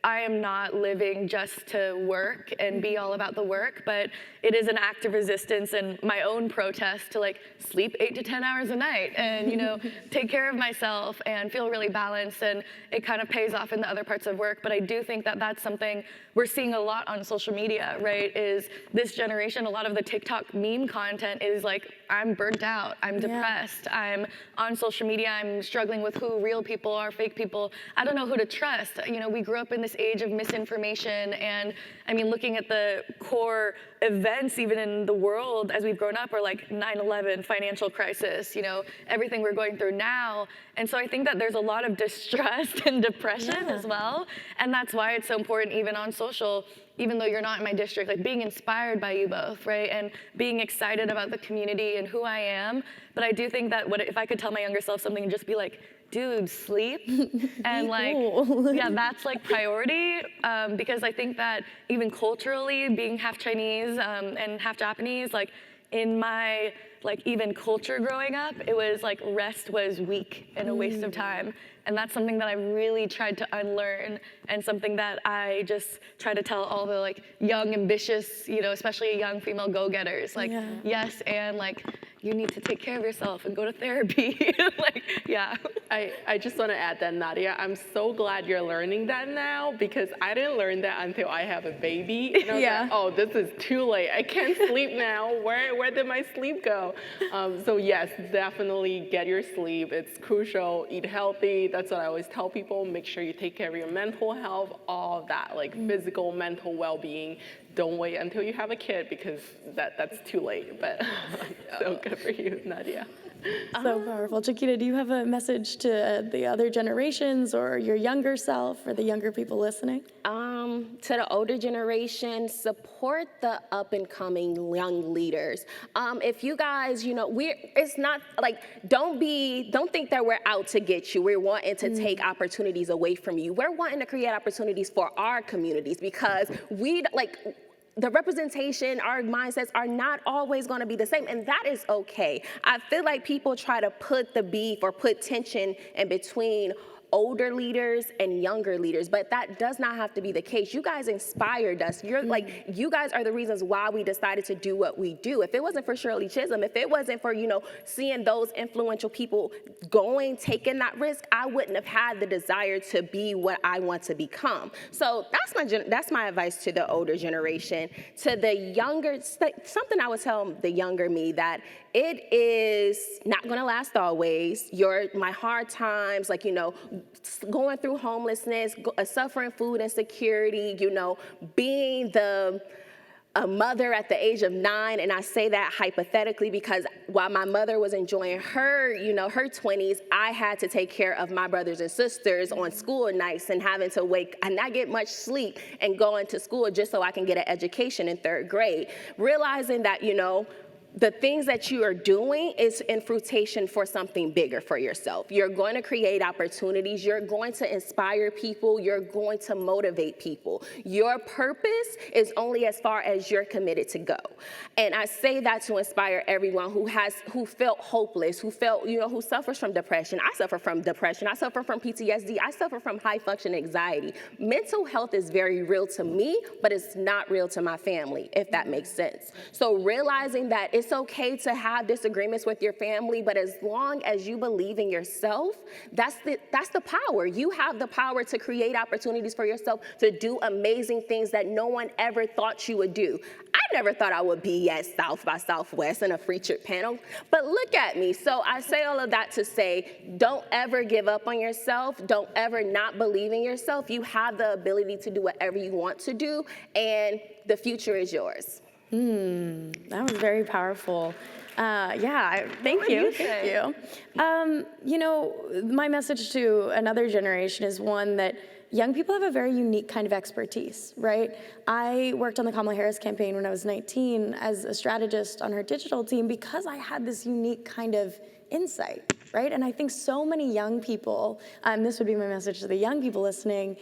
I am not living just to work and be all about the work, but it is an act of resistance and my own protest to like sleep 8 to 10 hours a night and, take care of myself and feel really balanced, and it kind of pays off in the other parts of work. But I do think that that's something we're seeing a lot on social media, right? Is this generation, a lot of the TikTok meme content is like, I'm burnt out, I'm depressed, I'm on social media, I'm struggling with who real people are, fake people. I don't know who to trust. We grew up in this age of misinformation, and I mean, looking at the core events even in the world as we've grown up are like 9/11, financial crisis, everything we're going through now. And so I think that there's a lot of distress and depression as well. And that's why it's so important, even on social, even though you're not in my district, like being inspired by you both, right? And being excited about the community and who I am. But I do think that if I could tell my younger self something and just be like, dude, sleep. And like, that's like priority, because I think that even culturally, being half Chinese and half Japanese, like in my even culture growing up, it was like rest was weak and a waste of time. And that's something that I really tried to unlearn, and something that I just try to tell all the young, ambitious, especially young female go-getters, yes, and you need to take care of yourself and go to therapy. I just want to add that, Nadya, I'm so glad you're learning that now, because I didn't learn that until I have a baby. And I was like, oh, this is too late. I can't sleep now. Where did my sleep go? So yes, definitely get your sleep. It's crucial. Eat healthy. That's what I always tell people. Make sure you take care of your mental health, all of that, physical, mental well-being. Don't wait until you have a kid, because that's too late. But so good for you, Nadya. So powerful. Chiquita, do you have a message to the other generations or your younger self or the younger people listening? To the older generation, support the up and coming young leaders. If you guys, it's not don't think that we're out to get you. We're wanting to take opportunities away from you. We're wanting to create opportunities for our communities, because the representation, our mindsets are not always going to be the same, and that is okay. I feel like people try to put the beef or put tension in between older leaders and younger leaders, but that does not have to be the case. You guys inspired us. You guys are the reasons why we decided to do what we do. If it wasn't for Shirley Chisholm, if it wasn't for, seeing those influential people taking that risk, I wouldn't have had the desire to be what I want to become. So that's my advice to the older generation. To the younger, something I would tell the younger me, that it is not going to last always. My hard times, going through homelessness, suffering food insecurity, being a mother at the age of 9, and I say that hypothetically because while my mother was enjoying her, her 20s, I had to take care of my brothers and sisters on school nights and having to wake and not get much sleep and going to school just so I can get an education in 3rd grade. Realizing that, the things that you are doing is in fruition for something bigger for yourself. You're going to create opportunities. You're going to inspire people. You're going to motivate people. Your purpose is only as far as you're committed to go. And I say that to inspire everyone who felt hopeless, who suffers from depression. I suffer from depression. I suffer from PTSD. I suffer from high function anxiety. Mental health is very real to me, but it's not real to my family, if that makes sense. So realizing that it's okay to have disagreements with your family, but as long as you believe in yourself, that's the power. You have the power to create opportunities for yourself, to do amazing things that no one ever thought you would do. I never thought I would be at South by Southwest in a featured panel, but look at me. So I say all of that to say, don't ever give up on yourself. Don't ever not believe in yourself. You have the ability to do whatever you want to do, and the future is yours. That was very powerful. Thank you. You know, my message to another generation is one that young people have a very unique kind of expertise, right? I worked on the Kamala Harris campaign when I was 19 as a strategist on her digital team because I had this unique kind of insight, right? And I think so many young people, and this would be my message to the young people listening,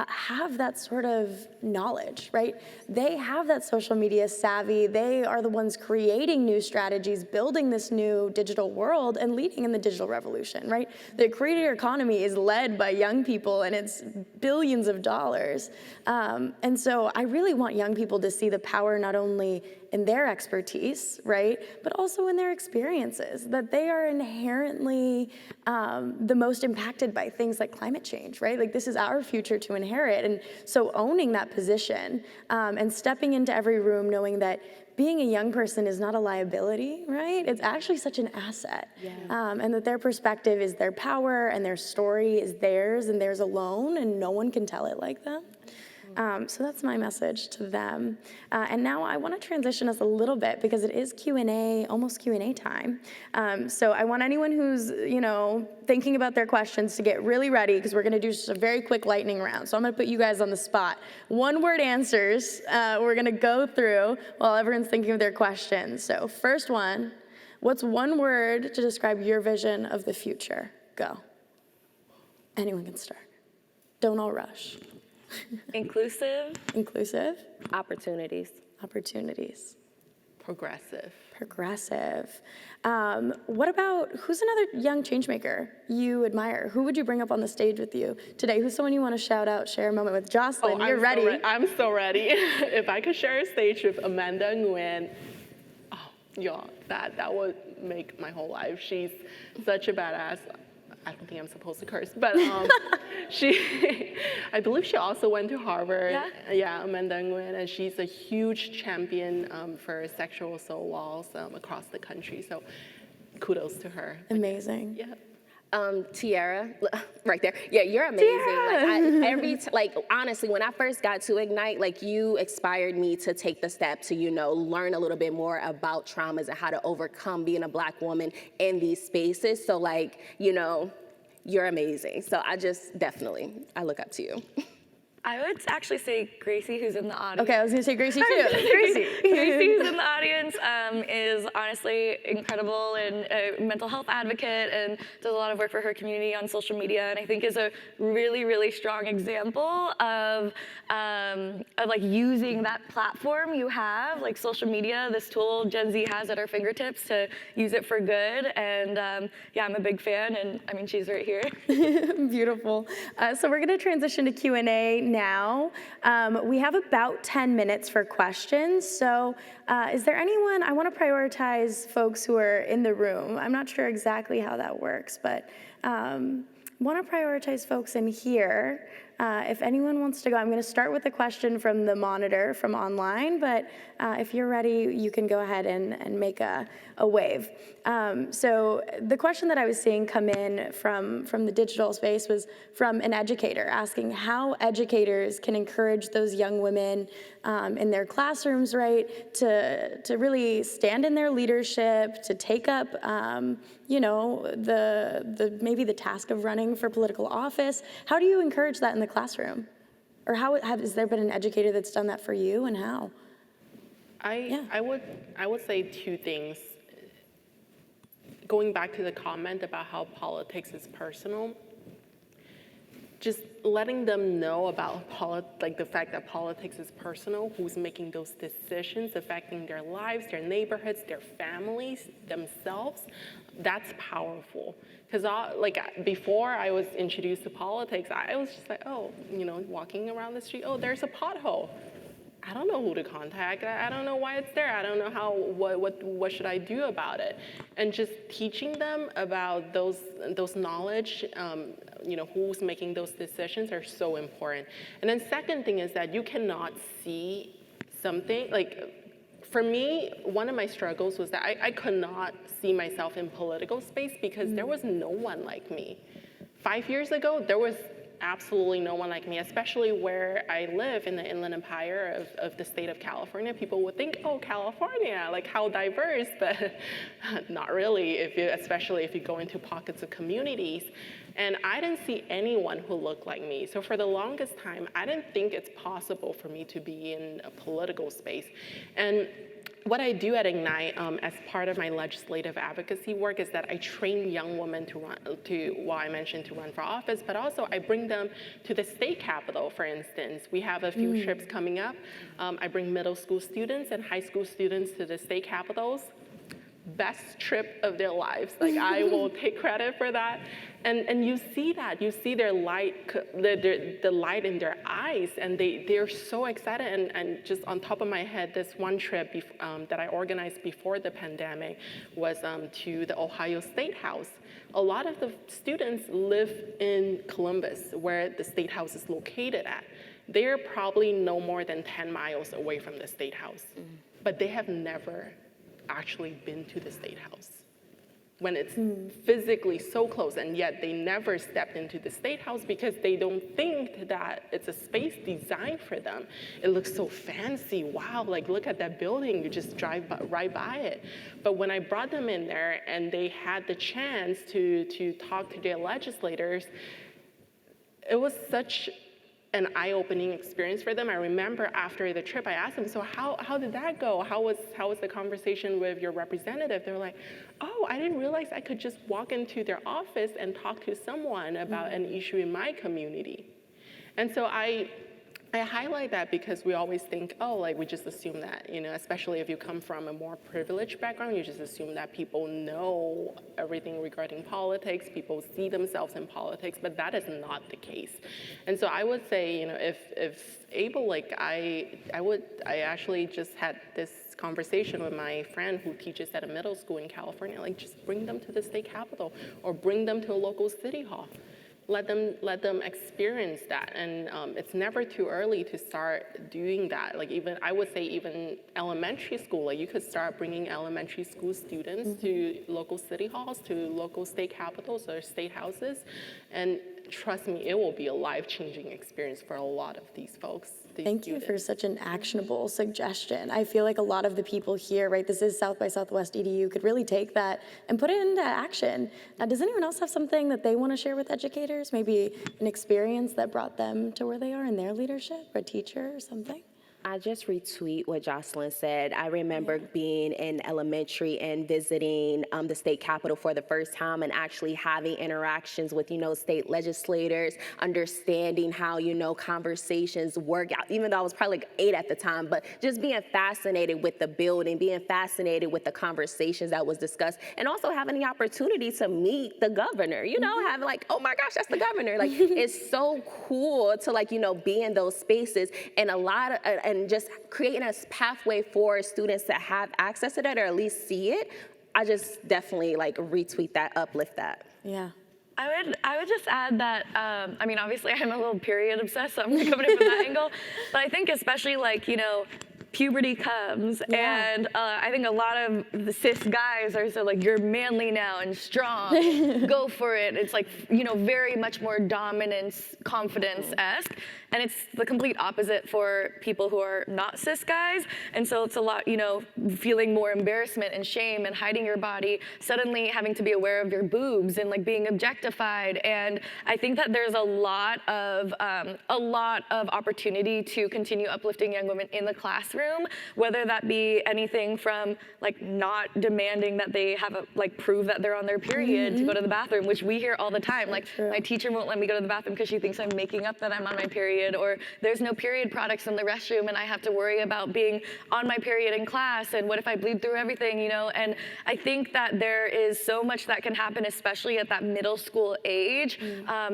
have that sort of knowledge, right? They have that social media savvy. They are the ones creating new strategies, building this new digital world and leading in the digital revolution, right? The creator economy is led by young people and it's billions of dollars. And so I really want young people to see the power not only in their expertise, right, but also in their experiences, that they are inherently the most impacted by things like climate change, right? Like this is our future to inherit. And so owning that position and stepping into every room knowing that being a young person is not a liability, right? It's actually such an asset. And that their perspective is their power and their story is theirs and theirs alone and no one can tell it like them. So that's my message to them. And now I want to transition us a little bit because it is Q&A, almost Q&A time. So I want anyone who's, you know, thinking about their questions to get really ready because we're going to do just a very quick lightning round. So I'm going to put you guys on the spot. One-word answers we're going to go through while everyone's thinking of their questions. So first one, what's one word to describe your vision of the future? Go. Anyone can start. Don't all rush. Inclusive. Inclusive. Opportunities. Opportunities. Progressive. Progressive. What about, who's another young changemaker you admire? Who would you bring up on the stage with you today? Who's someone you want to shout out, share a moment with? Jocelyn, you're ready. I'm so ready. If I could share a stage with Amanda Nguyen, that would make my whole life. She's such a badass. I don't think I'm supposed to curse, but I believe she also went to Harvard. Yeah, Amanda Nguyen, and she's a huge champion for sexual assault laws across the country. So kudos to her. Amazing. Yeah. Tiara, right there. Yeah, you're amazing. Like honestly, when I first got to Ignite, like you inspired me to take the step to, you know, learn a little bit more about traumas and how to overcome being a Black woman in these spaces. So like, you know, you're amazing. So I look up to you. I would actually say Gracie, who's in the audience. Okay, I was gonna say Gracie too. Gracie. Gracie, who's in the audience, is honestly incredible and a mental health advocate and does a lot of work for her community on social media, and I think is a really, really strong example of like using that platform you have, like social media, this tool Gen Z has at our fingertips to use it for good. And yeah, I'm a big fan, and I mean, she's right here. Beautiful. So we're gonna transition to Q&A now. We have about 10 minutes for questions. So is there anyone, I want to prioritize folks who are in the room. I'm not sure exactly how that works, but want to prioritize folks in here. If anyone wants to go, I'm going to start with a question from the monitor from online, but if you're ready, you can go ahead and make a wave. So the question that I was seeing come in from the digital space was from an educator asking how educators can encourage those young women in their classrooms, right, to really stand in their leadership, to take up, you know, maybe the task of running for political office. How do you encourage that in the classroom? Or has there been an educator that's done that for you, and how? I would say two things. Going back to the comment about how politics is personal, just letting them know about the fact that politics is personal, who's making those decisions affecting their lives, their neighborhoods, their families, themselves, that's powerful. Because before I was introduced to politics, I was just like, oh, you know, walking around the street, oh, there's a pothole. I don't know who to contact. I don't know why it's there. I don't know what should I do about it? And just teaching them about those knowledge, you know, who's making those decisions are so important. And then second thing is that you cannot see something, like for me, one of my struggles was that I could not see myself in political space because there was no one like me. 5 years ago, there was absolutely no one like me, especially where I live in the Inland Empire of the state of California. People would think, oh, California, like how diverse, but not really, especially if you go into pockets of communities. And I didn't see anyone who looked like me. So for the longest time, I didn't think it's possible for me to be in a political space. And what I do at Ignite as part of my legislative advocacy work is that I train young women to run for office, but also I bring them to the state capitol, for instance. We have a few trips coming up. I bring middle school students and high school students to the state capitals. Best trip of their lives. Like, I will take credit for that. And you see that. You see their light, the light in their eyes, and they're so excited. And just on top of my head, this one trip that I organized before the pandemic was to the Ohio State House. A lot of the students live in Columbus, where the State House is located at. They're probably no more than 10 miles away from the State House, but they have never actually been to the State House when it's physically so close, and yet they never stepped into the State House because they don't think that it's a space designed for them. It looks so fancy. Wow, like look at that building, you just drive right by it. But when I brought them in there and they had the chance to talk to their legislators, it was such an eye-opening experience for them. I remember after the trip, I asked them, so how did that go? How was the conversation with your representative? They were like, oh, I didn't realize I could just walk into their office and talk to someone about an issue in my community. And so I highlight that because we always think, oh, like we just assume that, especially if you come from a more privileged background, you just assume that people know everything regarding politics, people see themselves in politics, but that is not the case. And so I would say, if able, like I actually just had this conversation with my friend who teaches at a middle school in California, like just bring them to the state capitol or bring them to a local city hall. Let them experience that, and it's never too early to start doing that. Like I would say even elementary school, like you could start bringing elementary school students to local city halls, to local state capitals or state houses, and trust me, it will be a life-changing experience for a lot of these folks. Thank you for such an actionable suggestion. I feel like a lot of the people here, right, this is South by Southwest EDU, could really take that and put it into action. Now, does anyone else have something that they want to share with educators? Maybe an experience that brought them to where they are in their leadership, or a teacher or something? I just retweet what Jocelyn said. I remember being in elementary and visiting the state capitol for the first time and actually having interactions with, state legislators, understanding how, conversations work out, even though I was probably like 8 at the time, but just being fascinated with the building, being fascinated with the conversations that was discussed, and also having the opportunity to meet the governor, having like, oh my gosh, that's the governor. Like, it's so cool to be in those spaces, and a lot of, and just creating a pathway for students to have access to that or at least see it. I just definitely retweet that, uplift that. Yeah. I would just add that, obviously I'm a little period obsessed, so I'm coming in from that angle, but I think especially puberty comes, and I think a lot of the cis guys are so you're manly now and strong, go for it. It's very much more dominance, confidence-esque, and it's the complete opposite for people who are not cis guys, and so it's a lot, feeling more embarrassment and shame and hiding your body, suddenly having to be aware of your boobs and being objectified, and I think that there's a lot of opportunity to continue uplifting young women in the classroom, whether that be anything from not demanding that they have prove that they're on their period to go to the bathroom, which we hear all the time. My teacher won't let me go to the bathroom because she thinks I'm making up that I'm on my period, or there's no period products in the restroom and I have to worry about being on my period in class, and what if I bleed through everything, and I think that there is so much that can happen, especially at that middle school age,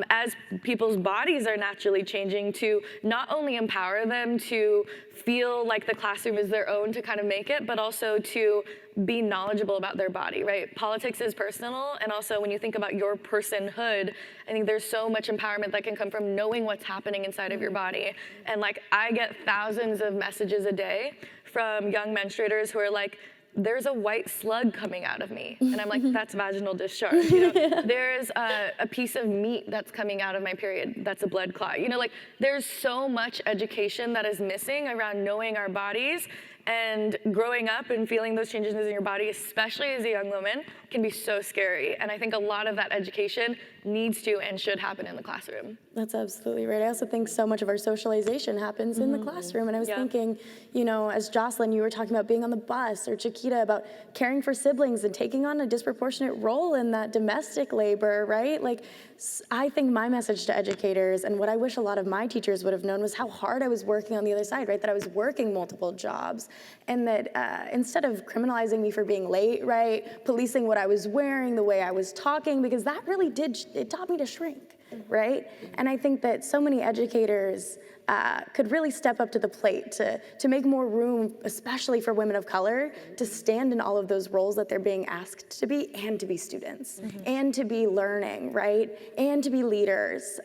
as people's bodies are naturally changing, to not only empower them to feel like the classroom is their own to kind of make it, but also to be knowledgeable about their body, right? Politics is personal, and also when you think about your personhood, I think there's so much empowerment that can come from knowing what's happening inside of your body. And I get thousands of messages a day from young menstruators who are there's a white slug coming out of me. And I'm like, that's vaginal discharge. You know, there's a piece of meat that's coming out of my period. That's a blood clot. You know, like there's so much education that is missing around knowing our bodies, and growing up and feeling those changes in your body, especially as a young woman, can be so scary. And I think a lot of that education needs to and should happen in the classroom. That's absolutely right. I also think so much of our socialization happens in the classroom. And I was thinking, you know, as Jocelyn, you were talking about being on the bus, or Chiquita about caring for siblings and taking on a disproportionate role in that domestic labor, right? Like, I think my message to educators, and what I wish a lot of my teachers would have known, was how hard I was working on the other side, right? That I was working multiple jobs, and that instead of criminalizing me for being late, right, policing what I was wearing, the way I was talking, because that really it taught me to shrink, right? And I think that so many educators could really step up to the plate to make more room, especially for women of color, to stand in all of those roles that they're being asked to be, and to be students, and to be learning, right? And to be leaders.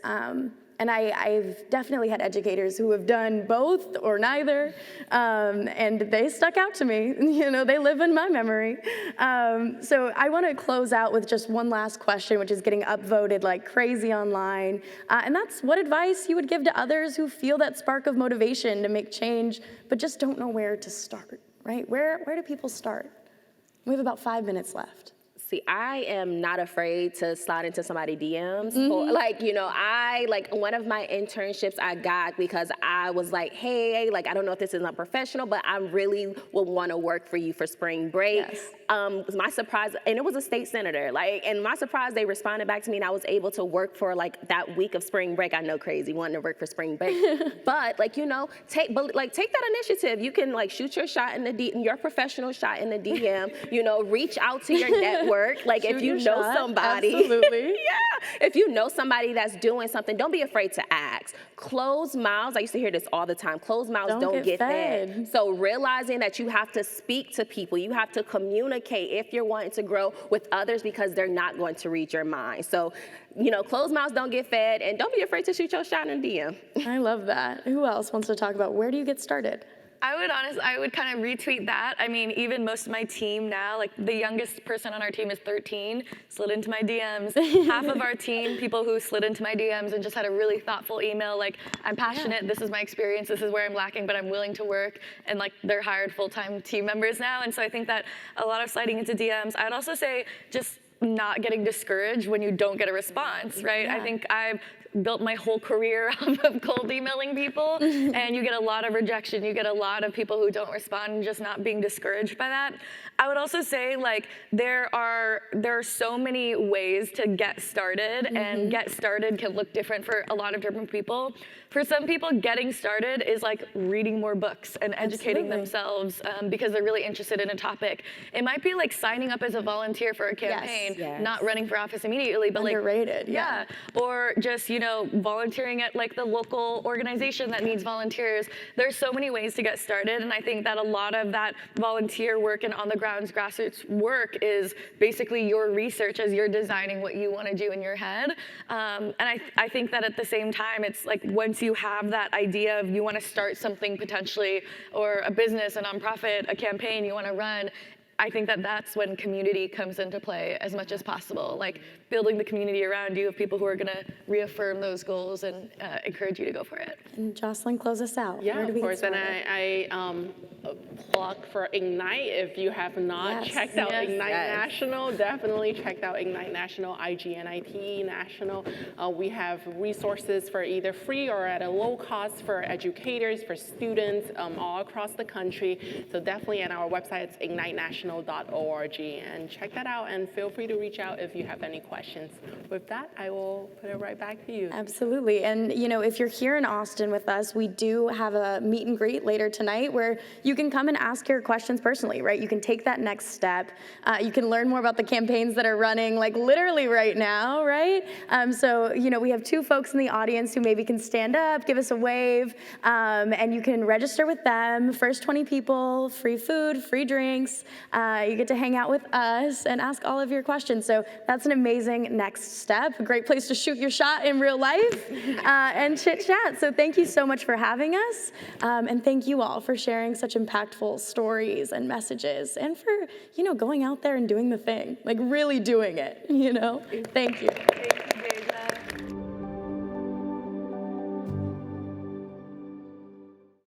And I've definitely had educators who have done both or neither, and they stuck out to me. You know, they live in my memory. So I want to close out with just one last question, which is getting upvoted like crazy online. And that's, what advice you would give to others who feel that spark of motivation to make change, but just don't know where to start, right? Where do people start? We have about 5 minutes left. See, I am not afraid to slide into somebody's DMs. Like, you know, one of my internships I got because I was like, hey, like, I don't know if this is unprofessional, but I really would want to work for you for spring break. Yes. My surprise, and it was a state senator, like, and my surprise, they responded back to me, and I was able to work for like that week of spring break. I know, crazy, wanting to work for spring break, but like, you know, take that initiative. You can like shoot your shot in your professional shot in the DM. You know, reach out to your network. Like, if you know somebody, absolutely. yeah, if you know somebody that's doing something, don't be afraid to ask. Closed mouths, I used to hear this all the time, closed mouths don't get fed. So realizing that you have to speak to people, you have to communicate if you're wanting to grow with others, because they're not going to read your mind. So, you know, closed mouths don't get fed, and don't be afraid to shoot your shot in a DM. I love that. Who else wants to talk about where do you get started? I would kind of retweet that. I mean, even most of my team now, like the youngest person on our team is 13, slid into my DMs. Half of our team, people who slid into my DMs and just had a really thoughtful email, like, I'm passionate, this is my experience, this is where I'm lacking, but I'm willing to work. And like, they're hired full-time team members now. And so I think that a lot of sliding into DMs, I'd also say just not getting discouraged when you don't get a response, right? Yeah. I think I've built my whole career off of cold emailing people, and you get a lot of rejection. You get a lot of people who don't respond, and just not being discouraged by that. I would also say, like, there are so many ways to get started, and get started can look different for a lot of different people. For some people, getting started is like reading more books and educating themselves because they're really interested in a topic. It might be like signing up as a volunteer for a campaign, not running for office immediately, but underrated, like, or just, you know, volunteering at like the local organization that needs volunteers. There's so many ways to get started, and I think that a lot of that volunteer work and on the grounds grassroots work is basically your research as you're designing what you want to do in your head. And I think that at the same time, it's like once you have that idea of you want to start something potentially, or a business, a nonprofit, a campaign you want to run, I think that that's when community comes into play as much as possible. Like building the community around you of people who are going to reaffirm those goals and encourage you to go for it. And Jocelyn, close us out. Yeah, of course. And I plug for Ignite. If you have not checked out Ignite National, definitely check out Ignite National, IGNIT National. We have resources for either free or at a low cost for educators, for students all across the country. So definitely on our website, it's ignitenational.org, and check that out, and feel free to reach out if you have any questions. With that, I will put it right back to you. Absolutely. And you know, if you're here in Austin with us, we do have a meet and greet later tonight where you can come and ask your questions personally, right? You can take that next step. You can learn more about the campaigns that are running like literally right now, right? So, you know, we have 2 folks in the audience who maybe can stand up, give us a wave, and you can register with them. First 20 people, free food, free drinks. You get to hang out with us and ask all of your questions. So that's an amazing next step. A great place to shoot your shot in real life and chit chat. So thank you so much for having us. And thank you all for sharing such impactful stories and messages, and for, going out there and doing the thing, like really doing it, Thank you.